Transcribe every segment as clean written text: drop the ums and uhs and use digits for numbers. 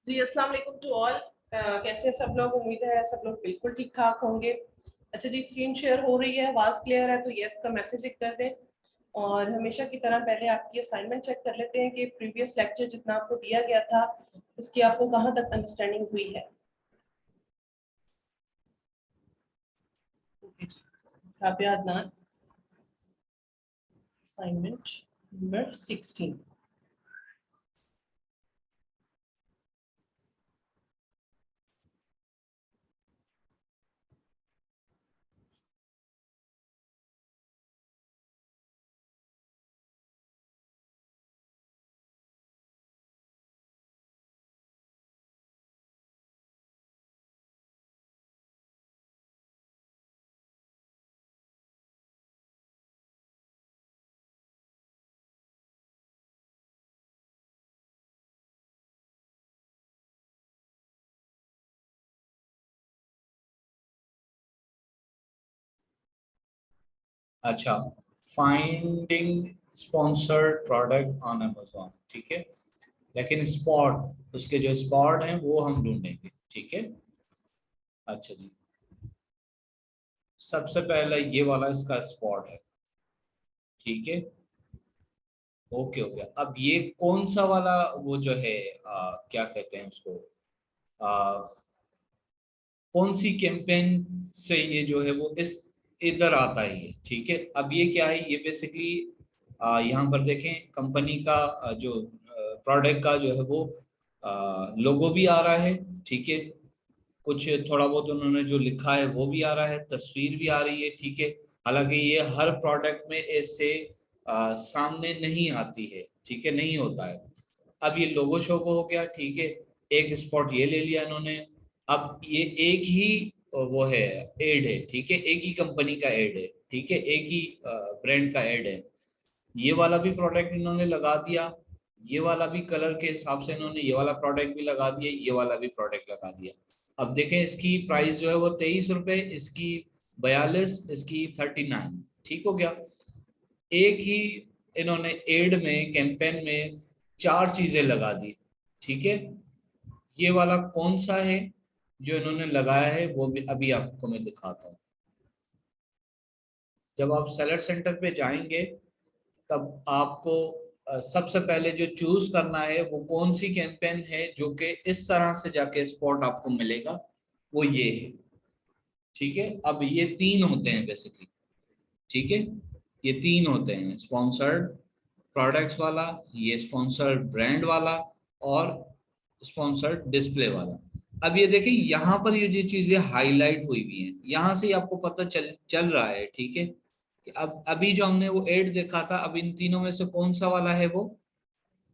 जी अस्सलाम वालेकुम to all. कैसे हैं सब लोग? उम्मीद है सब लोग बिल्कुल ठीक ठाक होंगे। अच्छा जी, स्क्रीन शेयर हो रही है, आवाज़ क्लियर है तो यस का मैसेज कर दें। और हमेशा की तरह पहले आपकी असाइनमेंट चेक कर लेते हैं कि प्रीवियस लेक्चर जितना आपको दिया गया था उसकी आपको कहाँ तक अंडरस्टैंडिंग हुई है। Rabia Adnan, assignment number 16। अच्छा, finding sponsored product on Amazon, ठीक है। लेकिन स्पॉट, उसके जो स्पॉट हैं वो हम ढूंढेंगे, ठीक है। अच्छा जी, सबसे पहले ये वाला इसका स्पॉट है, ठीक है। ओके हो गया। अब ये कौन सा वाला वो जो है, क्या कहते हैं उसको, आ, कौन सी कैंपेन से ये जो है वो इस इधर आता है ये, ठीक है। अब ये क्या है, ये बेसिकली यहाँ पर देखें कंपनी का जो प्रोडक्ट का जो है वो लोगो भी आ रहा है, ठीक है। कुछ थोड़ा बहुत उन्होंने जो लिखा है वो भी आ रहा है, तस्वीर भी आ रही है, ठीक है। हालांकि ये हर प्रोडक्ट में ऐसे सामने नहीं आती है, ठीक है, नहीं होता है। अब ये लोगो शोगो हो गया, ठीक है। एक स्पॉट ये ले लिया इन्होंने। अब ये एक ही वो है, एड है, ठीक है, एक ही कंपनी का एड है, ठीक है, एक ही ब्रांड का एड है। ये वाला भी प्रोडक्ट इन्होंने लगा दिया, ये वाला भी कलर के हिसाब से इन्होंने ये वाला प्रोडक्ट भी लगा दिया, ये वाला भी प्रोडक्ट लगा दिया। अब देखें इसकी प्राइस जो है वो 23 रुपए, इसकी 42, इसकी 39, ठीक हो गया। एक ही इन्होंने एड में, कैंपेन में चार चीजें लगा दी, ठीक है। ये वाला कौन सा है जो इन्होंने लगाया है वो भी अभी आपको मैं दिखाता हूँ। जब आप सेलेक्ट सेंटर पे जाएंगे तब आपको सबसे पहले जो चूज करना है वो कौन सी कैंपेन है जो कि इस तरह से जाके स्पॉट आपको मिलेगा, वो ये है, ठीक है। अब ये तीन होते हैं बेसिकली, ठीक है। ये तीन होते हैं, स्पॉन्सर्ड प्रोडक्ट्स वाला, ये स्पॉन्सर्ड ब्रांड वाला, और स्पॉन्सर्ड डिस्प्ले वाला। अब ये देखिए यहाँ पर ये जो चीजें हाईलाइट हुई हुई हैं, यहाँ से ही आपको पता चल चल रहा है, ठीक है, कि अब अभी जो हमने वो एड देखा था, अब इन तीनों में से कौन सा वाला है, वो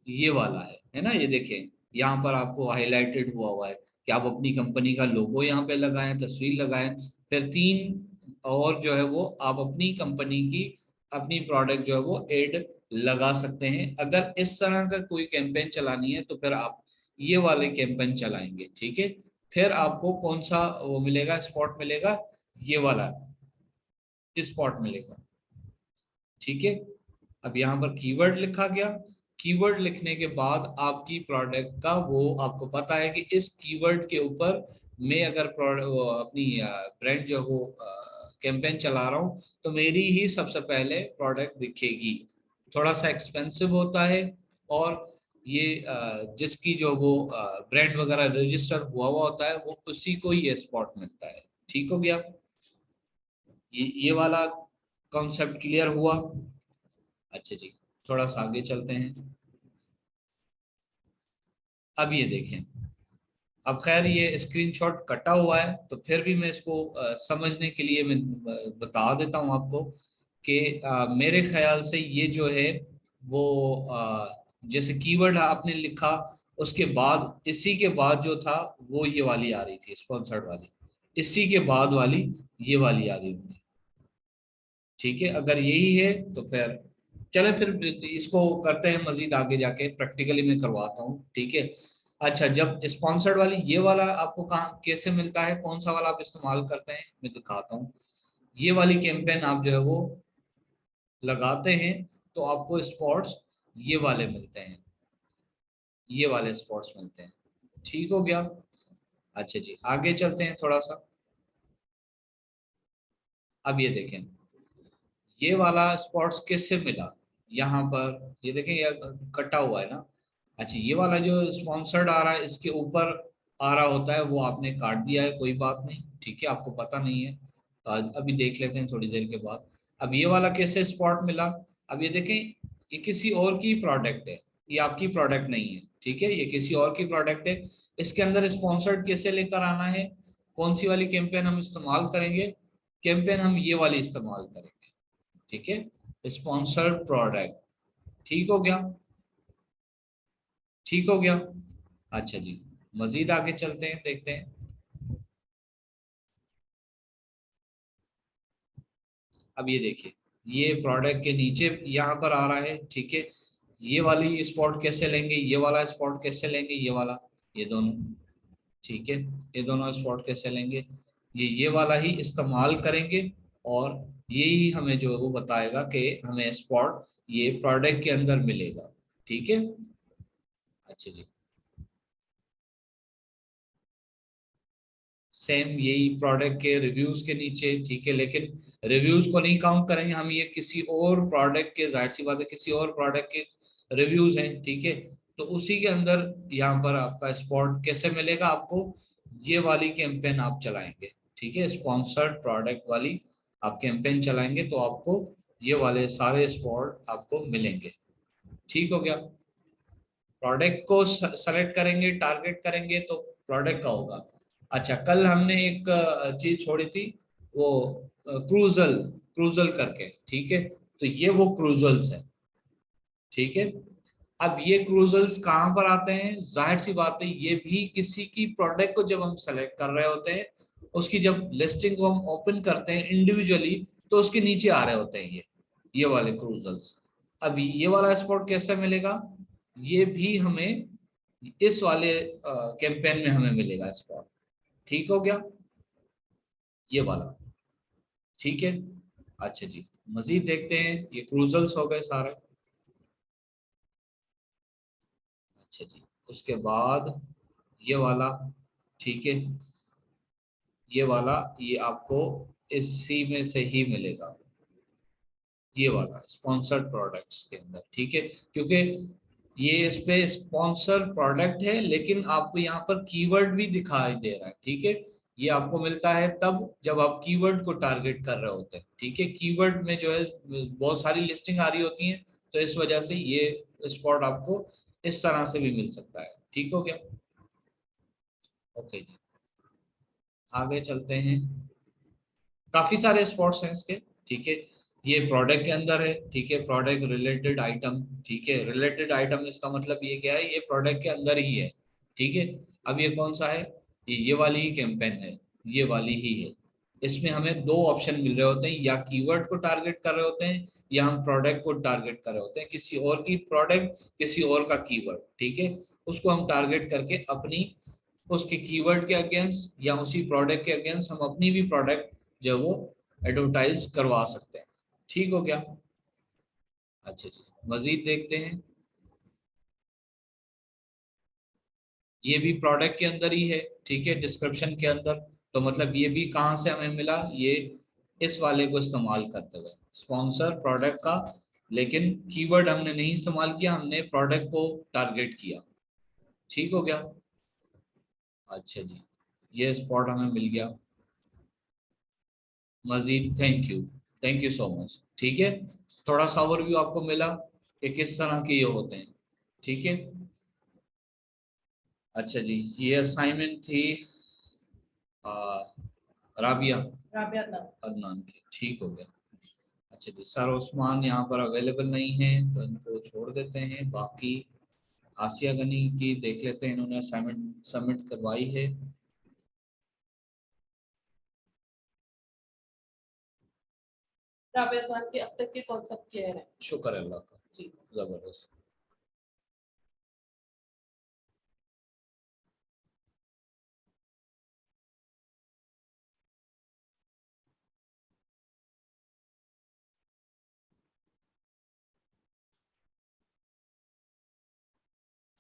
ये वाला है ना। ये देखिए यहाँ पर आपको हाईलाइटेड हुआ हुआ है कि आप अपनी कंपनी का लोगो यहाँ पे लगाएं, तस्वीर लगाएं, फिर तीन और जो है वो आप अपनी कंपनी की, अपनी प्रोडक्ट जो है वो एड लगा सकते हैं। अगर इस तरह का कोई कैंपेन चलानी है तो फिर आप ये वाले कैंपेन चलाएंगे, ठीक है। फिर आपको कौन सा वो मिलेगा, स्पॉट मिलेगा, ये वाला स्पॉट मिलेगा, ठीक है। अब यहाँ पर कीवर्ड लिखा गया, कीवर्ड लिखने के बाद आपकी प्रोडक्ट का वो आपको पता है कि इस कीवर्ड के ऊपर मैं अगर अपनी ब्रांड जो वो कैंपेन चला रहा हूँ तो मेरी ही सबसे पहले प्रोडक्ट दिखेगी। थोड़ा सा एक्सपेंसिव होता है, और ये जिसकी जो वो ब्रांड वगैरह रजिस्टर हुआ हुआ होता है वो उसी को ये स्पॉट मिलता है, ठीक हो गया। ये वाला कॉन्सेप्ट क्लियर हुआ। अच्छा जी, थोड़ा सा आगे चलते हैं। अब ये देखें, अब खैर ये स्क्रीनशॉट कटा हुआ है तो फिर भी मैं इसको समझने के लिए मैं बता देता हूं आपको कि मेरे ख्याल से ये जो है वो जैसे कीवर्ड आपने लिखा, उसके बाद इसी के बाद जो था वो ये वाली आ रही थी, स्पॉन्सर्ड वाली, इसी के बाद वाली ये वाली आ रही होगी, ठीक है। अगर यही है तो फिर चले, फिर इसको करते हैं मजीद आगे जाके, प्रैक्टिकली मैं करवाता हूँ, ठीक है। अच्छा, जब स्पॉन्सर्ड वाली ये वाला आपको कहाँ कैसे मिलता है, कौन सा वाला आप इस्तेमाल करते हैं, मैं दिखाता हूँ। ये वाली कैंपेन आप जो है वो लगाते हैं तो आपको स्पॉट्स ये वाले मिलते हैं, ये वाले स्पॉट्स मिलते हैं, ठीक हो गया। अच्छा जी, आगे चलते हैं थोड़ा सा। अब ये देखें, ये वाला स्पॉट्स किससे मिला, यहाँ पर ये देखें, ये कटा हुआ है ना। अच्छा, ये वाला जो स्पॉन्सर्ड आ रहा है इसके ऊपर आ रहा होता है, वो आपने काट दिया है, कोई बात नहीं, ठीक है, आपको पता नहीं है तो अभी देख लेते हैं थोड़ी देर के बाद। अब ये वाला कैसे स्पॉट मिला, अब ये देखें, ये किसी और की प्रोडक्ट है, ये आपकी प्रोडक्ट नहीं है, ठीक है, ये किसी और की प्रोडक्ट है। इसके अंदर स्पॉन्सर्ड कैसे लेकर आना है, कौन सी वाली कैंपेन हम इस्तेमाल करेंगे, कैंपेन हम ये वाली इस्तेमाल करेंगे, ठीक है, स्पॉन्सर्ड प्रोडक्ट। ठीक हो गया, ठीक हो गया। अच्छा जी, मजीद आगे चलते हैं, देखते हैं। अब ये देखिए, ये प्रोडक्ट के नीचे यहाँ पर आ रहा है, ठीक है, ये वाली स्पॉट कैसे लेंगे, ये वाला स्पॉट कैसे लेंगे, ये वाला, ये दोनों, ठीक है, ये दोनों स्पॉट कैसे लेंगे, ये वाला ही इस्तेमाल करेंगे, और यही हमें जो है वो बताएगा कि हमें स्पॉट ये प्रोडक्ट के अंदर मिलेगा, ठीक है। अच्छा जी, सेम यही प्रोडक्ट के रिव्यूज के नीचे, ठीक है, लेकिन रिव्यूज को नहीं काउंट करेंगे हम, ये किसी और प्रोडक्ट के, जाहिर सी बात है किसी और प्रोडक्ट के रिव्यूज हैं, ठीक है, तो उसी के अंदर यहाँ पर आपका स्पॉट कैसे मिलेगा आपको, ये वाली कैंपेन आप चलाएंगे, ठीक है, स्पॉन्सर्ड प्रोडक्ट वाली आप कैंपेन चलाएंगे तो आपको ये वाले सारे स्पॉट आपको मिलेंगे। ठीक हो गया, प्रोडक्ट को सेलेक्ट करेंगे, टारगेट करेंगे तो प्रोडक्ट का होगा। अच्छा, कल हमने एक चीज छोड़ी थी, वो क्रूजल, क्रूजल करके, ठीक है, तो ये वो क्रूजल्स है, ठीक है। अब ये क्रूजल्स कहाँ पर आते हैं, जाहिर सी बात है ये भी किसी की प्रोडक्ट को जब हम सेलेक्ट कर रहे होते हैं, उसकी जब लिस्टिंग को हम ओपन करते हैं इंडिविजुअली, तो उसके नीचे आ रहे होते हैं ये वाले क्रूजल्स। अब ये वाला स्पॉट कैसे मिलेगा, ये भी हमें इस वाले कैंपेन में हमें मिलेगा स्पॉट। ठीक हो गया, ये वाला, ठीक है। अच्छा जी, मजीद देखते हैं, ये क्रूजल्स हो गए सारे। अच्छा जी, उसके बाद ये वाला, ठीक है, ये वाला, ये आपको इसी में से ही मिलेगा, ये वाला स्पॉन्सर्ड प्रोडक्ट्स के अंदर, ठीक है, क्योंकि ये इस पे स्पॉन्सर प्रोडक्ट है, लेकिन आपको यहाँ पर कीवर्ड भी दिखाई दे रहा है, ठीक है, ये आपको मिलता है तब जब आप कीवर्ड को टारगेट कर रहे होते हैं, ठीक है, कीवर्ड में जो है बहुत सारी लिस्टिंग आ रही होती है, तो इस वजह से ये स्पॉट आपको इस तरह से भी मिल सकता है। ठीक हो गया, ओके जी, आगे चलते हैं। काफी सारे स्पॉट्स हैं इसके, ठीक है, ये प्रोडक्ट के अंदर है, ठीक है, प्रोडक्ट रिलेटेड आइटम, ठीक है, रिलेटेड आइटम इसका मतलब ये क्या है, ये प्रोडक्ट के अंदर ही है, ठीक है। अब ये कौन सा है, ये वाली ही कैंपेन है, ये वाली ही है। इसमें हमें दो ऑप्शन मिल रहे होते हैं, या कीवर्ड को टारगेट कर रहे होते हैं, या हम प्रोडक्ट को टारगेट कर रहे होते हैं, किसी और की प्रोडक्ट, किसी और का कीवर्ड, ठीक है, उसको हम टारगेट करके अपनी, उसके कीवर्ड के अगेंस्ट या उसी प्रोडक्ट के अगेंस्ट हम अपनी भी प्रोडक्ट जो वो एडवर्टाइज करवा सकते हैं। ठीक हो गया, अच्छा जी, मजीद देखते हैं। ये भी प्रोडक्ट के अंदर ही है, ठीक है, डिस्क्रिप्शन के अंदर, तो मतलब ये भी कहाँ से हमें मिला, ये इस वाले को इस्तेमाल करते हुए, स्पॉन्सर प्रोडक्ट का, लेकिन कीवर्ड हमने नहीं इस्तेमाल किया, हमने प्रोडक्ट को टारगेट किया। ठीक हो गया, अच्छा जी, ये स्पॉट हमें मिल गया। Majeed thank you, thank you so much, ठीक है, थोड़ा सा ओवरव्यू आपको मिला कि किस तरह के ये होते हैं, ठीक है। अच्छा जी, ये असाइनमेंट थी आ, राबिया राबिया था। अदनान की, ठीक हो गया। अच्छा जी, सर उस्मान यहाँ पर अवेलेबल नहीं है तो इनको छोड़ देते हैं, बाकी आसिया गनी की देख लेते हैं, इन्होंने असाइनमेंट सबमिट करवाई है। राबिया खान के अब तक के कॉन्सेप्ट क्लियर है। शुक्र है अल्लाह का, जी। जबरदस्त।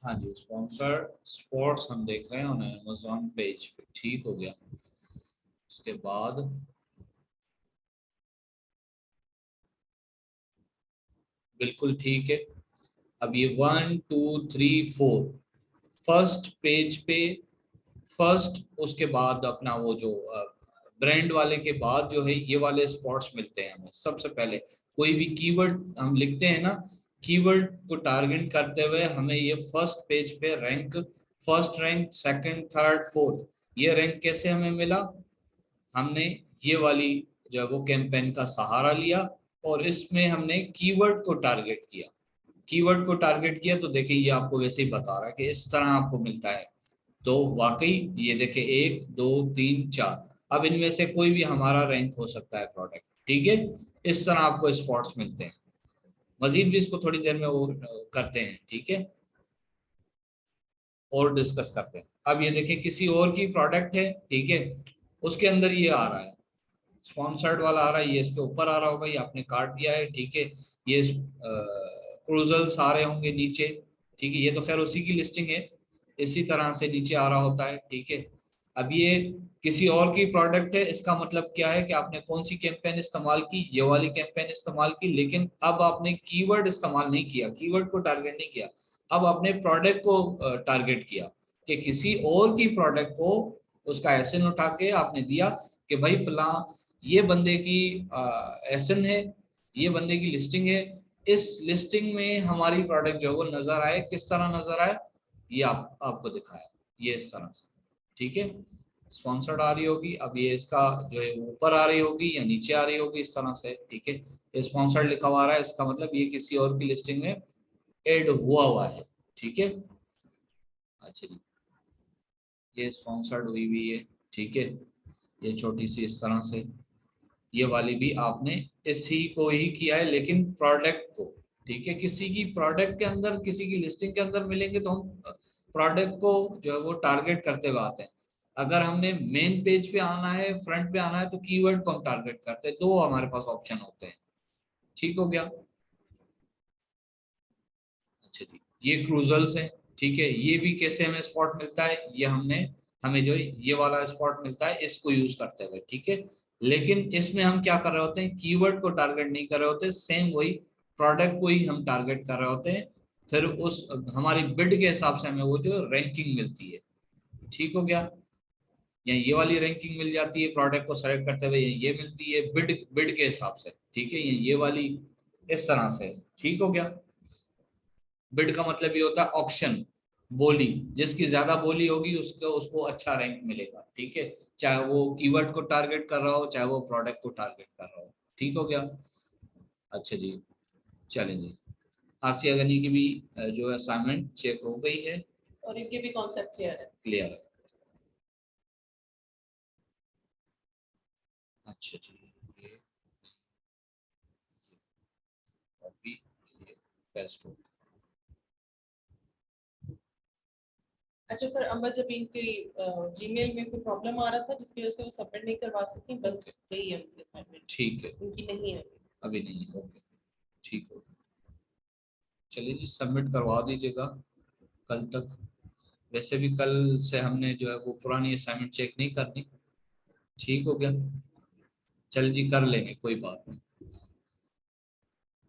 हाँ जी, स्पॉन्सर स्पोर्ट्स हम देख रहे हैं ऑन अमेजोन पेज पे, ठीक हो गया। उसके बाद बिल्कुल ठीक है। अब ये 1 2 3 4 फर्स्ट पेज पे, फर्स्ट उसके बाद अपना वो जो ब्रांड वाले के बाद जो है ये वाले स्पॉट्स मिलते हैं हमें। सबसे पहले कोई भी कीवर्ड हम लिखते हैं ना, कीवर्ड को टारगेट करते हुए हमें ये फर्स्ट पेज पे rank, first rank, second, third, fourth, ये रैंक कैसे हमें मिला? हमने ये वाली जो है वो कैंपेन का सहारा लिया और इसमें हमने कीवर्ड को टारगेट किया। कीवर्ड को टारगेट किया तो देखिए ये आपको वैसे ही बता रहा है कि इस तरह आपको मिलता है। तो वाकई ये देखिए 1 2 3 4, अब इनमें से कोई भी हमारा रैंक हो सकता है प्रोडक्ट, ठीक है। इस तरह आपको स्पॉट्स मिलते हैं। मजीद भी इसको थोड़ी देर में और करते हैं, ठीक है, और डिस्कस करते हैं। अब ये देखिए किसी और की प्रोडक्ट है, ठीक है, उसके अंदर ये आ रहा है, स्पॉन्सर्ड वाला आ रहा है, ये इसके ऊपर आ रहा होगा, ये आपने काट दिया है, ठीक है। ये क्रूजल्स आ रहे होंगे नीचे, ठीक है, ये तो खैर उसी की लिस्टिंग है, इसी तरह से नीचे आ रहा होता है, ठीक है। अब ये किसी और की प्रोडक्ट है, इसका मतलब क्या है कि आपने कौन सी कैंपेन इस्तेमाल की? ये वाली कैंपेन इस्तेमाल की, लेकिन अब आपने कीवर्ड इस्तेमाल नहीं किया, कीवर्ड को टारगेट नहीं किया, अब आपने प्रोडक्ट को टारगेट किया कि किसी और की प्रोडक्ट को उसका एसएन उठा के आपने दिया कि भाई फला ये बंदे की एसएन है, ये बंदे की लिस्टिंग है, इस लिस्टिंग में हमारी प्रोडक्ट जो है वो नजर आए। किस तरह नजर आए? ये आपको दिखाया, ये इस तरह से, ठीक है। स्पॉन्सर्ड आ रही होगी, अब ये इसका जो है ऊपर आ रही होगी या नीचे आ रही होगी, इस तरह से, ठीक है। ये स्पॉन्सर्ड लिखा हुआ आ रहा है, इसका मतलब ये किसी और की लिस्टिंग में ऐड हुआ है, ठीक है। अच्छा जी, ये स्पॉन्सर्ड हुई भी है, ठीक है, ये छोटी सी इस तरह से, ये वाली भी आपने इसी को ही किया है, लेकिन प्रोडक्ट को, ठीक है। किसी की प्रोडक्ट के अंदर, किसी की लिस्टिंग के अंदर मिलेंगे तो हम प्रोडक्ट को जो है वो टारगेट करते हुए आते हैं। अगर हमने मेन पेज पे आना है, फ्रंट पे आना है, तो कीवर्ड को हम टारगेट करते हैं। दो हमारे पास ऑप्शन होते हैं, ठीक हो गया। अच्छा जी, ये क्रूजल्स है, ठीक है, ये भी कैसे हमें स्पॉट मिलता है? ये हमें जो ये वाला स्पॉट मिलता है इसको यूज करते हुए, ठीक है। लेकिन इसमें हम क्या कर रहे होते हैं? कीवर्ड को टारगेट नहीं कर रहे होते, सेम वही प्रोडक्ट को ही हम टारगेट कर रहे होते हैं। फिर उस हमारी बिड के हिसाब से हमें वो जो रैंकिंग मिलती है, ठीक हो गया। या ये वाली रैंकिंग मिल जाती है प्रोडक्ट को सेलेक्ट करते हुए, ये मिलती है बिड बिड के हिसाब से, ठीक है। ये वाली इस तरह से, ठीक हो गया। बिड का मतलब ये होता है ऑक्शन, बोली, जिसकी ज्यादा बोली होगी उसको उसको अच्छा रैंक मिलेगा, ठीक है। चाहे वो कीवर्ड को टारगेट कर रहा हो, चाहे वो प्रोडक्ट को टारगेट कर रहा हो, ठीक हो गया। अच्छा जी, चलें जी। आसिया गनी की भी जो असाइनमेंट चेक हो गई है, और इनके भी कॉन्सेप्ट क्लियर है। क्लियर है। अच्छा जी, ये कॉपी, ये पेस्ट हो। अच्छा सर, अम्बर जब इनकी जीमेल में कोई प्रॉब्लम आ रहा था जिसकी वजह से वो सबमिट नहीं करवा सकी, बंद ओके, गई है उनकी असाइनमेंट, ठीक है, उनकी नहीं है। अभी नहीं है, ओके, ठीक हो। चलिए जी, सबमिट करवा दीजिएगा कल तक। वैसे भी कल से हमने जो है वो पुरानी असाइनमेंट चेक नहीं करनी, ठीक हो गया। चल जी, कर लेंगे, कोई बात नहीं।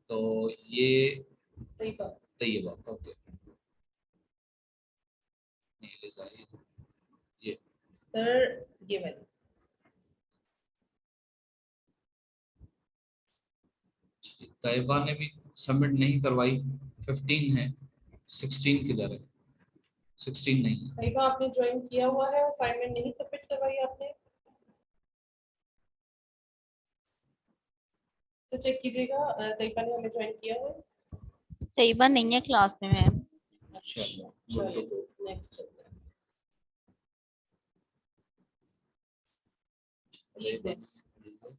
तो ये सही बात। तैयबा, ओके, नहीं ले जाइए, ये सर ये वाली तैयबा ने भी सबमिट नहीं करवाई, 15 है, 16 किधर है? 16 नहीं है। सही बात, आपने ज्वाइन किया हुआ है, असाइनमेंट नहीं सबमिट करवाई आपने, तो चेक कीजिएगा। तरीका ने हमें ज्वाइन किया है। तैयबा नहीं है क्लास में मैम। अच्छा चलो, गुड टू चलिए गो। नेक्स्ट चलते हैं। तैयबा प्लीज नहीं है,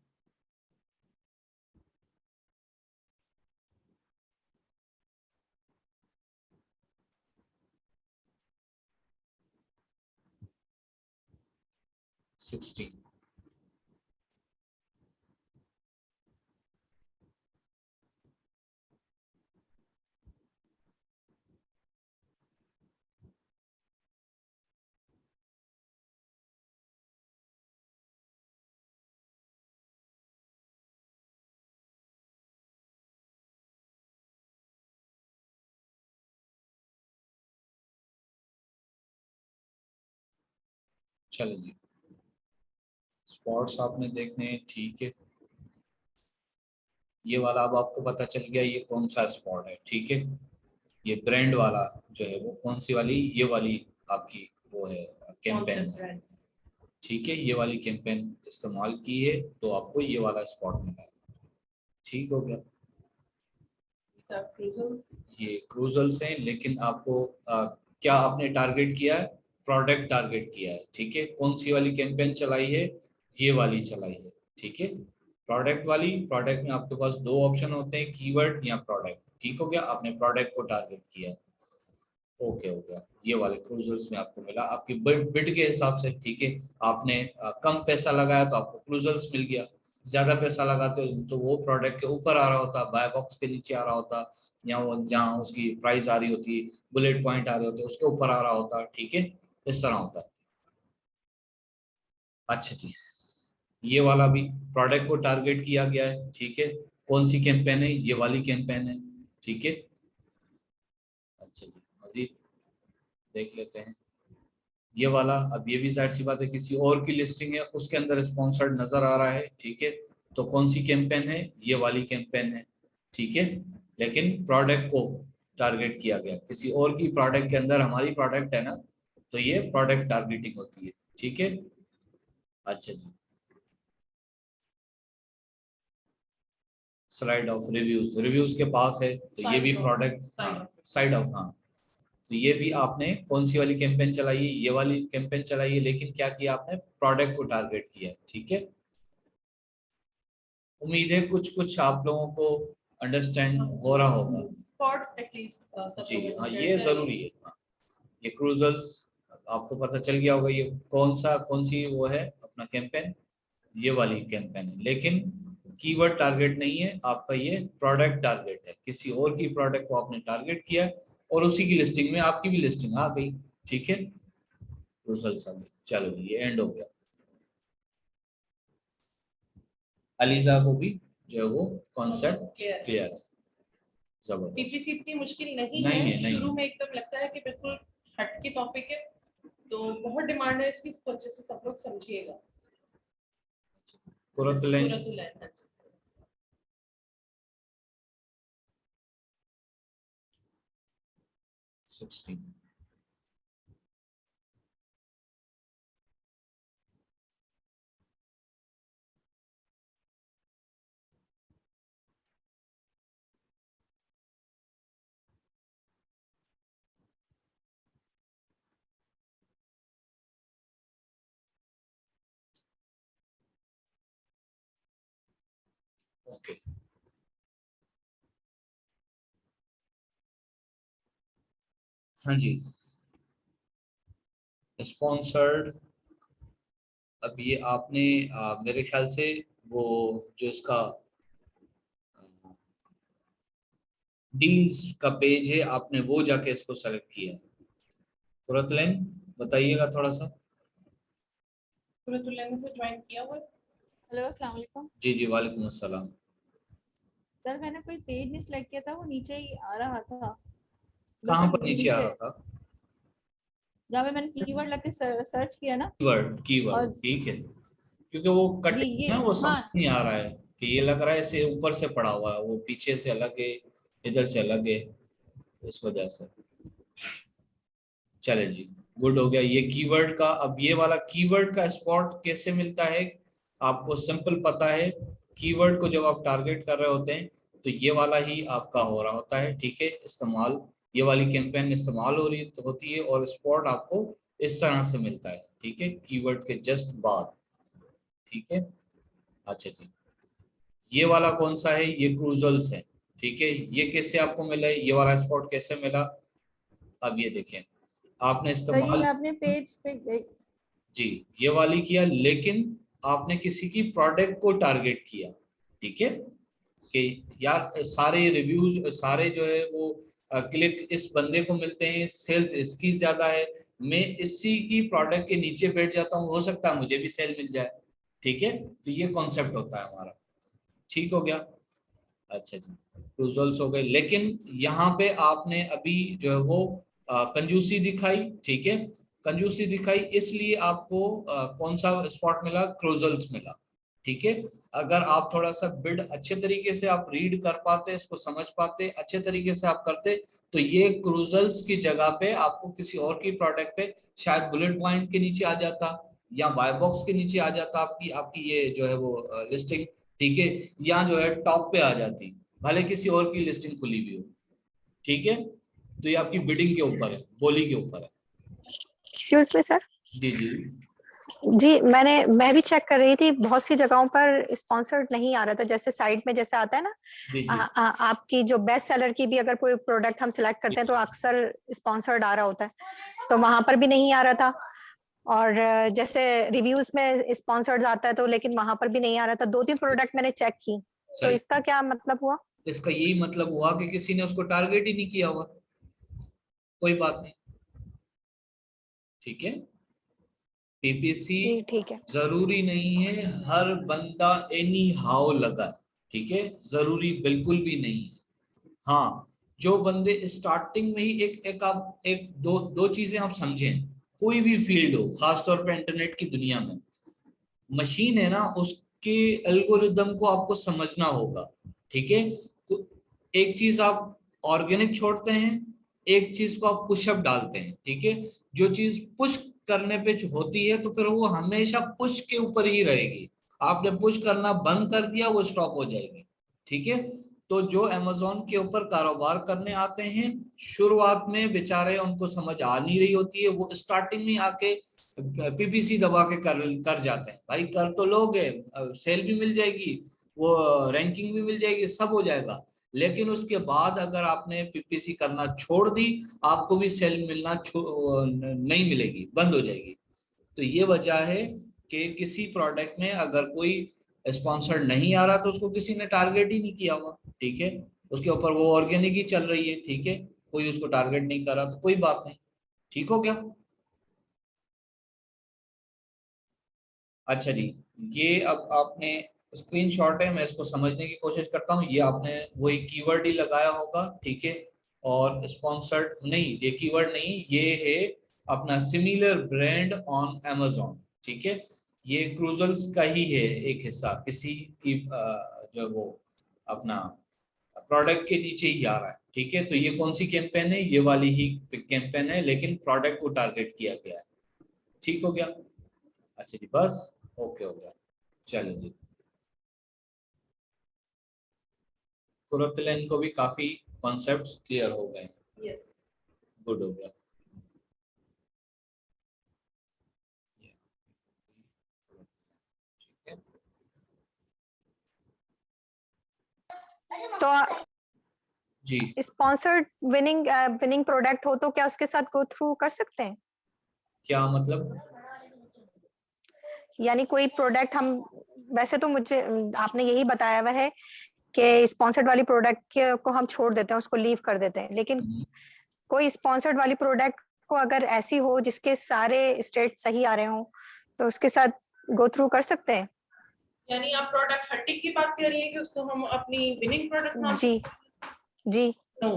16। चलो जी, स्पॉट्स आपने देखने हैं, ठीक है। ये वाला अब आपको पता चल गया ये कौन सा स्पॉट है, ठीक है। ये ब्रांड वाला जो है वो कौन सी वाली, ये वाली आपकी वो है कैंपेन है, ब्रांड्स। ठीक है। ये वाली कैंपेन इस्तेमाल की है तो आपको ये वाला स्पॉट मिला है, ठीक हो गया। ये क्रूजल्स हैं, लेकिन आपको क्या आपने टारगेट किया है, प्रोडक्ट टारगेट किया है, ठीक है। कौन सी वाली कैंपेन चलाई है, ये वाली चलाई है, ठीक है। प्रोडक्ट वाली, प्रोडक्ट में आपके पास दो ऑप्शन होते हैं, कीवर्ड या प्रोडक्ट, ठीक हो गया। आपने प्रोडक्ट को टारगेट किया, ओके हो गया। ये वाले क्रूजल्स में आपको मिला आपकी बिड के हिसाब से, ठीक है। आपने कम पैसा लगाया तो आपको क्रूजल्स मिल गया, ज्यादा पैसा लगाते हो तो वो प्रोडक्ट के ऊपर आ रहा होता, बाय बॉक्स के नीचे आ रहा होता, या वो जहाँ उसकी प्राइस आ रही होती, बुलेट पॉइंट आ रहे होते उसके ऊपर आ रहा होता, ठीक है। इस तरह होता है। अच्छा जी, ये वाला भी प्रोडक्ट को टारगेट किया गया है, ठीक है। कौन सी कैंपेन है, ये वाली कैंपेन है, ठीक है। अच्छा जी, मजीद देख लेते हैं ये वाला। अब ये भी जाहिर सी बात है किसी और की लिस्टिंग है, उसके अंदर स्पॉन्सर्ड नजर आ रहा है, ठीक है। तो कौन सी कैंपेन है, ये वाली कैंपेन है, ठीक है। लेकिन प्रोडक्ट को टारगेट किया गया, किसी और की प्रोडक्ट के अंदर हमारी प्रोडक्ट है ना, तो ये प्रोडक्ट टारगेटिंग होती है, ठीक है। अच्छा जी, स्लाइड ऑफ रिव्यूज, रिव्यूज के पास है तो ये भी प्रोडक्ट, साइड ऑफ, हाँ। तो ये भी आपने कौन सी वाली कैंपेन चलाई है, ये वाली कैंपेन चलाई है, लेकिन क्या किया आपने, प्रोडक्ट को टारगेट किया, ठीक है। उम्मीद है कुछ कुछ आप लोगों को अंडरस्टैंड हो रहा होगा स्पॉट्स एटलीस्ट जी। हाँ ये जरूरी है, हाँ। ये क्रूजल्स आपको पता चल गया होगा ये कौन सी वो है अपना कैंपेन, ये वाली कैंपेन है। लेकिन कीवर्ड टारगेट नहीं है आपका, ये प्रोडक्ट टारगेट है, किसी और की प्रोडक्ट को आपने टारगेट किया और उसी की लिस्टिंग में आपकी भी लिस्टिंग आ गई, ठीक है। क्रूजल्स आ गए, चलो जी ये एंड हो गया। अलीजा को भी जो है वो कॉन्सेप्ट क्लियर है, जबरदस्त। पीपीसी इतनी मुश्किल नहीं नहीं है, है, नहीं शुरू है। में एकदम लगता है कि बिल्कुल हटके टॉपिक है, तो बहुत डिमांड है इसकी, इसको अच्छे से सब लोग समझिएगा। कुरतुलैन, कुरतुलैन, अच्छा। 16 ओके। हाँ जी, स्पॉन्सर्ड, अब ये आपने मेरे ख्याल से वो जो इसका डील्स का पेज है आपने वो जाके इसको सेलेक्ट किया है। कुरतुलैन बताइएगा थोड़ा सा। कुरतुलैन से ज्वाइन किया हुआ है। हेलो अस्सलाम वालेकुम जी जी वालेकुम अस्सलाम। सर। मैंने कोई पेज नहीं सिलेक्ट किया था, वो नीचे ही आ रहा था। कहाँ बिल्कुल पर नीचे आ रहा था, जहाँ पे मैंने कीवर्ड लग के सर्च किया ना। कीवर्ड, कीवर्ड, और ठीक है। क्योंकि वो कटिंग ये है वो समझ हाँ नहीं आ रहा है कि ये लग रहा है इसे ऊपर से पड़ा हुआ है, वो पीछे से अलग है, इधर से अलग है, इस वजह से। चले जी, गुड हो गया ये कीवर्ड का। अब ये वाला कीवर्ड का स्पॉट कैसे मिलता है, आपको सिंपल पता है। कीवर्ड को जब आप टारगेट कर रहे होते हैं तो ये वाला ही आपका हो रहा होता है, ठीक है, इस्तेमाल। ये वाली कैंपेन इस्तेमाल हो रही होती है और स्पॉट आपको इस तरह से मिलता है, ठीक है, कीवर्ड के जस्ट बाद, ठीक है। अच्छा जी, ये वाला कौन सा है, ये क्रूजल्स है, ठीक है। ये कैसे आपको मिला है, ये वाला स्पॉट कैसे मिला, अब ये देखें आपने सर, ये इस्तेमाल, मैं अपने पेज पे गई। जी ये वाली किया, लेकिन आपने किसी की प्रोडक्ट को टारगेट किया, ठीक है। कि यार सारे रिव्यूज सारे जो है वो क्लिक इस बंदे को मिलते हैं, सेल्स इसकी ज्यादा है, मैं इसी की प्रोडक्ट के नीचे बैठ जाता हूँ, हो सकता है मुझे भी सेल मिल जाए, ठीक है। तो ये कॉन्सेप्ट होता है हमारा, ठीक हो गया। अच्छा जी, रिजल्ट्स हो गए, लेकिन यहाँ पे आपने अभी जो है वो कंजूसी दिखाई, ठीक है। कंजूसी दिखाई इसलिए आपको कौन सा स्पॉट मिला, क्रूजल्स मिला। ठीक है, अगर आप थोड़ा सा बिड अच्छे तरीके से आप रीड कर पाते, इसको समझ पाते, अच्छे तरीके से आप करते, तो ये क्रूजल्स की जगह पे आपको किसी और की प्रोडक्ट पे शायद बुलेट पॉइंट के नीचे आ जाता, या बाय बॉक्स के नीचे आ जाता आपकी आपकी ये जो है वो लिस्टिंग। ठीक है, या जो है टॉप पे आ जाती, भले किसी और की लिस्टिंग खुली भी हो। ठीक है, तो ये आपकी बिडिंग के ऊपर है, बोली के ऊपर है। Excuse me sir. जी जी जी मैं भी चेक कर रही थी, बहुत सी जगहों पर स्पॉन्सर्ड नहीं आ रहा था, जैसे साइट में जैसे आता है ना, जी जी आपकी जो बेस्ट सेलर की भी अगर कोई प्रोडक्ट हम सिलेक्ट करते हैं तो अक्सर स्पॉन्सर्ड आ रहा होता है, तो वहां पर भी नहीं आ रहा था। और जैसे रिव्यूज में स्पॉन्सर्ड आता है तो, लेकिन वहां पर भी नहीं आ रहा था। 2-3 प्रोडक्ट मैंने चेक की, तो सही। इसका क्या मतलब हुआ? इसका यही मतलब हुआ कि किसी ने उसको टारगेट ही नहीं किया हुआ। कोई बात नहीं, ठीक है। पीपीसी जी ठीक है। जरूरी नहीं है हर बंदा एनी हाउ लगा, ठीक है, जरूरी बिल्कुल भी नहीं है। हाँ, जो बंदे स्टार्टिंग में ही एक आप एक दो दो चीजें आप समझें, कोई भी फील्ड हो, खासतौर पे इंटरनेट की दुनिया में, मशीन है ना, उसके एल्गोरिदम को आपको समझना होगा। ठीक है, तो एक चीज आप ऑर्गेनिक छोड़ते हैं, एक चीज को आप पुशअप डालते हैं। ठीक है, जो चीज पुश करने पे होती है तो फिर वो हमेशा पुश के ऊपर ही रहेगी। आपने पुश करना बंद कर दिया, वो स्टॉप हो जाएगी। ठीक है, तो जो अमेजोन के ऊपर कारोबार करने आते हैं, शुरुआत में बेचारे उनको समझ आ नहीं रही होती है, वो स्टार्टिंग में आके पीपीसी दबा के कर जाते हैं। भाई कर तो लोगे, सेल भी मिल जाएगी, वो रैंकिंग भी मिल जाएगी, सब हो जाएगा, लेकिन उसके बाद अगर आपने पीपीसी करना छोड़ दी, आपको भी सेल मिलना नहीं मिलेगी, बंद हो जाएगी। तो ये वजह है कि किसी प्रोडक्ट में अगर कोई स्पॉन्सर नहीं आ रहा तो उसको किसी ने टारगेट ही नहीं किया हुआ। ठीक है, उसके ऊपर वो ऑर्गेनिक ही चल रही है। ठीक है, कोई उसको टारगेट नहीं कर रहा तो कोई बात नहीं। ठीक हो गया? अच्छा जी, ये अब आपने स्क्रीनशॉट है, मैं इसको समझने की कोशिश करता हूँ। ये आपने वही कीवर्ड ही लगाया होगा, ठीक है, और स्पॉन्सर्ड नहीं, ये कीवर्ड नहीं, ये है अपना सिमिलर ब्रांड ऑन अमेजोन। ठीक है, ये क्रूजल्स का ही है एक हिस्सा, किसी की जो वो अपना प्रोडक्ट के नीचे ही आ रहा है। ठीक है, तो ये कौन सी कैंपेन है? ये वाली ही कैंपेन है, लेकिन प्रोडक्ट को टारगेट किया गया है। ठीक हो गया? अच्छा जी, बस ओके हो गया। चलिए जी, कुरतलन को भी काफी कॉन्सेप्ट्स क्लियर हो गए। यस। गुड हो गया। ठीक है तो जी, स्पॉन्सर्ड विनिंग प्रोडक्ट हो तो क्या उसके साथ गो थ्रू कर सकते हैं? क्या मतलब? यानी कोई प्रोडक्ट हम, वैसे तो मुझे आपने यही बताया हुआ है कि स्पॉन्सर्ड वाली प्रोडक्ट को हम छोड़ देते हैं, उसको लीव कर देते हैं, लेकिन कोई स्पॉन्सर्ड वाली प्रोडक्ट को अगर ऐसी हो जिसके सारे स्टेट सही आ रहे हो, तो उसके साथ गो थ्रू कर सकते हैं? यानी आप प्रोडक्ट हटिंग की बात कर रही है कि उसको हम अपनी विनिंग प्रोडक्ट नाम? जी जी। नो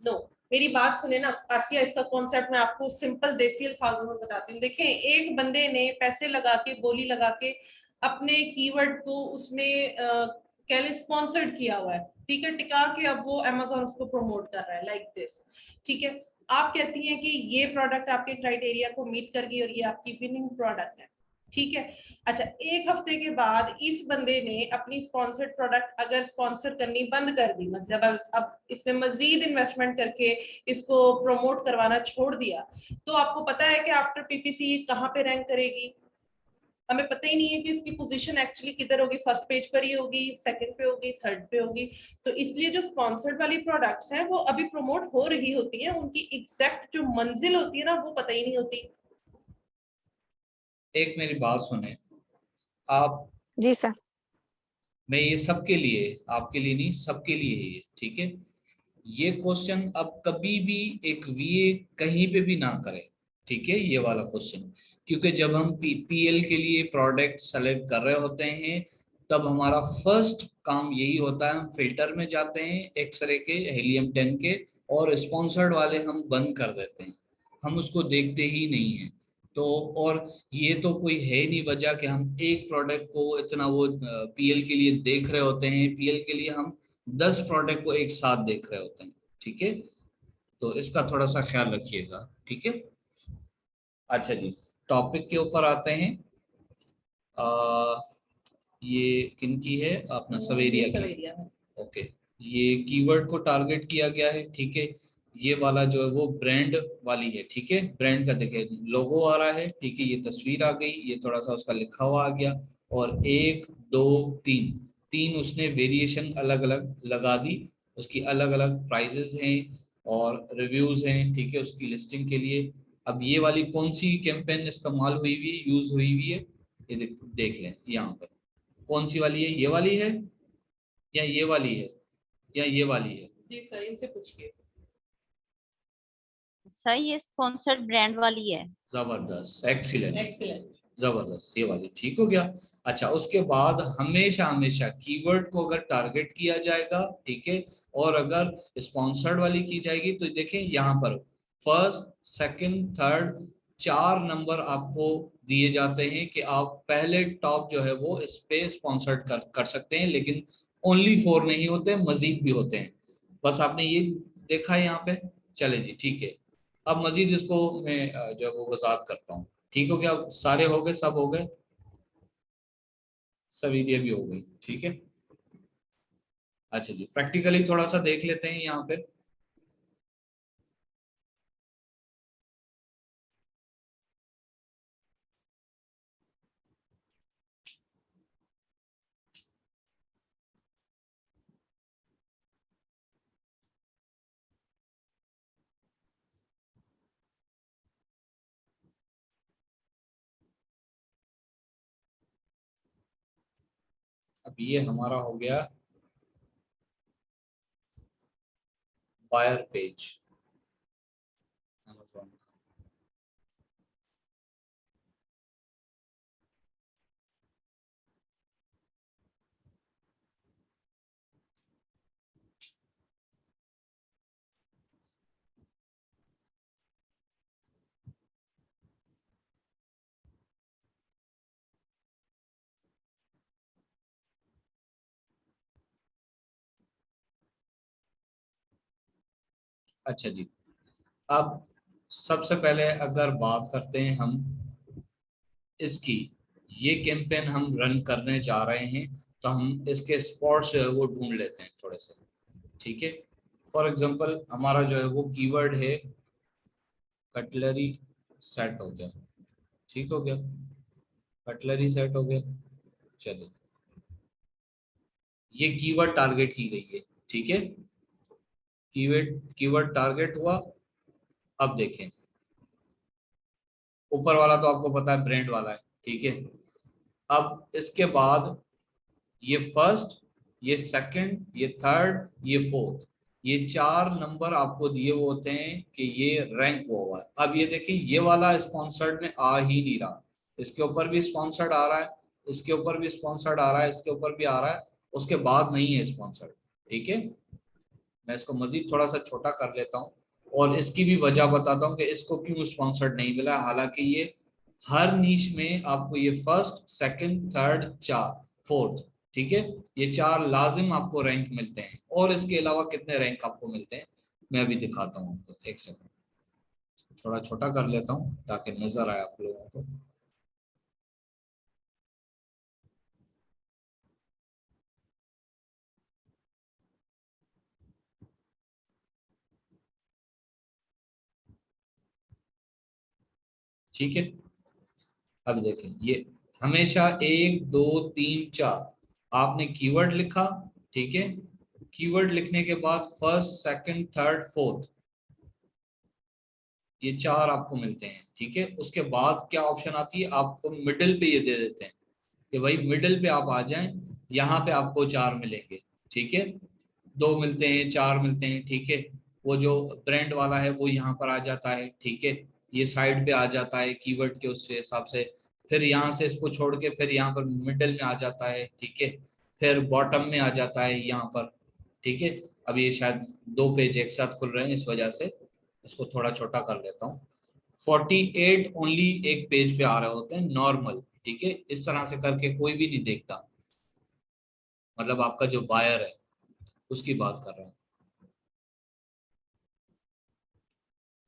नो, मेरी बात सुने ना आसिया, इसका कॉन्सेप्ट मैं आपको सिंपल देसी अल्फाजों में बताती हूँ। देखें, एक बंदे ने पैसे लगा के, बोली लगा के अपने कीवर्ड को उसने कह स्पॉन्सर्ड किया हुआ है, ठीक है, टिका के अब वो अमेजोन उसको प्रमोट कर रहा है लाइक दिस। ठीक है, आप कहती हैं कि ये प्रोडक्ट आपके क्राइटेरिया को मीट कर गई और ये आपकी विनिंग प्रोडक्ट है। ठीक है, अच्छा, एक हफ्ते के बाद इस बंदे ने अपनी स्पॉन्सर्ड प्रोडक्ट अगर स्पॉन्सर करनी बंद कर दी, मतलब अब इसने मजीद इन्वेस्टमेंट करके इसको प्रमोट करवाना छोड़ दिया, तो आपको पता है कि आफ्टर पीपीसी कहाँ पे रैंक करेगी? हमें पता ही नहीं है कि इसकी पोजीशन एक्चुअली किधर होगी, फर्स्ट पेज पर ही होगी, सेकंड पे होगी, थर्ड पे होगी। तो इसलिए जो स्पॉन्सर्ड वाली प्रोडक्ट्स हैं वो अभी प्रमोट हो रही होती हैं, उनकी एग्जैक्ट जो मंजिल होती है ना वो पता ही नहीं होती। एक मेरी बात सुने आप, जी सर। मैं ये सबके लिए, आपके लिए नहीं, सबके लिए है ये। ठीक है, ये क्वेश्चन अब कभी भी एक वीए कहीं पे भी ना करे। ठीक है, ये वाला क्वेश्चन, क्योंकि जब हम पीएल के लिए प्रोडक्ट सेलेक्ट कर रहे होते हैं तब हमारा फर्स्ट काम यही होता है, हम फिल्टर में जाते हैं एक्सरे के, हीलियम 10 के, और स्पॉन्सर्ड वाले हम बंद कर देते हैं, हम उसको देखते ही नहीं है। तो और ये तो कोई है नहीं वजह कि हम एक प्रोडक्ट को इतना वो पीएल के लिए देख रहे होते हैं, पीएल के लिए हम 10 प्रोडक्ट को एक साथ देख रहे होते हैं, ठीक है। तो इसका थोड़ा सा ख्याल रखिएगा, ठीक है। अच्छा जी, टॉपिक के ऊपर आते हैं। ये किनकी है, अपना सवेरिया की। सवेरिया है। ओके, ये कीवर्ड को टारगेट किया गया है, ठीक है। ये वाला जो है वो ब्रांड वाली है, ठीक है। ब्रांड का देखिए लोगो आ रहा है, ठीक है। ये तस्वीर आ गई, ये थोड़ा सा उसका लिखा हुआ आ गया, और 1 2 3 तीन उसने वेरिएशन अलग अलग लगा दी, उसकी अलग अलग प्राइजेस हैं और रिव्यूज हैं, ठीक है, उसकी लिस्टिंग के लिए। अब ये वाली कौन सी कैंपेन इस्तेमाल हुई हुई है, यूज हुई हुई है, ये देख लें यहाँ पर। कौन सी वाली है, ये वाली है या ये वाली है या ये वाली है? जी सर, इनसे पूछिए। सर ये स्पॉन्सर्ड ब्रांड वाली है। जबरदस्त, एक्सीलेंट, एक्सीलेंट। जबरदस्त, ये वाली ठीक हो गया। अच्छा, उसके बाद हमेशा हमेशा कीवर्ड को अगर टारगेट किया जाएगा, ठीक है, और अगर स्पॉन्सर्ड वाली की जाएगी, तो देखें यहाँ पर फर्स्ट सेकंड थर्ड 4 नंबर आपको दिए जाते हैं कि आप पहले टॉप जो है वो इस पे स्पॉन्सर्ड कर सकते हैं, लेकिन ओनली 4 नहीं होते, मजीद भी होते हैं। बस आपने ये देखा है यहाँ पे। चले जी, ठीक है। अब मजीद इसको मैं जो है वो वजात करता हूँ। ठीक हो गया, सारे हो गए, सब हो गए, सब ये भी हो गई, ठीक है। अच्छा जी, प्रैक्टिकली थोड़ा सा देख लेते हैं यहाँ पे। अब ये हमारा हो गया बायर पेज Amazon का। अच्छा जी, अब सबसे पहले अगर बात करते हैं हम इसकी, ये कैंपेन हम रन करने जा रहे हैं, तो हम इसके स्पॉट्स जो है वो ढूंढ लेते हैं थोड़े से, ठीक है। फॉर एग्जांपल हमारा जो है वो कीवर्ड है कटलरी सेट, हो गया, ठीक हो गया, कटलरी सेट हो गया। चलिए, ये कीवर्ड टारगेट की गई है, ठीक है, कीवर्ड टारगेट हुआ। अब देखें, ऊपर वाला तो आपको पता है ब्रांड वाला है, ठीक है। अब इसके बाद ये फर्स्ट, ये सेकंड, ये थर्ड, ये फोर्थ, ये 4 नंबर आपको दिए हुए होते हैं कि ये रैंक हुआ है। अब ये देखिए, ये वाला स्पॉन्सर्ड में आ ही नहीं रहा, इसके ऊपर भी स्पॉन्सर्ड आ रहा है, इसके ऊपर भी स्पॉन्सर्ड आ रहा है, इसके ऊपर भी आ रहा है, उसके बाद नहीं है स्पॉन्सर्ड, ठीक है। मैं इसको मजीद थोड़ा सा छोटा कर लेता हूँ और इसकी भी वजह बताता हूँ कि इसको क्यों स्पॉन्सर्ड नहीं मिला। हालांकि ये हर नीश में आपको ये फर्स्ट सेकंड थर्ड चार फोर्थ, ठीक है, ये 4 लाजिम आपको रैंक मिलते हैं, और इसके अलावा कितने रैंक आपको मिलते हैं मैं अभी दिखाता हूँ आपको। एक सेकंड, थोड़ा छोटा कर लेता हूँ ताकि नजर आए आप लोगों को। ठीक है, अब देखें, ये हमेशा 1 2 3 4 आपने कीवर्ड लिखा, ठीक है। कीवर्ड लिखने के बाद फर्स्ट सेकंड थर्ड फोर्थ, ये 4 आपको मिलते हैं, ठीक है। उसके बाद क्या ऑप्शन आती है, आपको मिडिल पे ये दे देते हैं कि भाई मिडिल पे आप आ जाएं, यहाँ पे आपको 4 मिलेंगे, ठीक है। 2 मिलते हैं, 4 मिलते हैं, ठीक है। वो जो ब्रांड वाला है वो यहाँ पर आ जाता है, ठीक है, ये साइड पे आ जाता है कीवर्ड के उससे हिसाब से। फिर यहाँ से इसको छोड़ के फिर यहाँ पर मिडल में आ जाता है, ठीक है, फिर बॉटम में आ जाता है यहाँ पर, ठीक है। अब ये शायद 2 पेज एक साथ खुल रहे हैं, इस वजह से इसको थोड़ा छोटा कर लेता हूँ। 48 ओनली एक पेज पे आ रहे होते हैं नॉर्मल, ठीक है। इस तरह से करके कोई भी नहीं देखता, मतलब आपका जो बायर है उसकी बात कर रहा हूँ।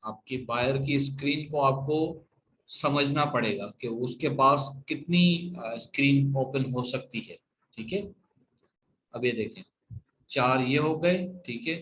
आपकी बायर की स्क्रीन को आपको समझना पड़ेगा कि उसके पास कितनी स्क्रीन ओपन हो सकती है, ठीक है। अब ये देखें 4 ये हो गए, ठीक है।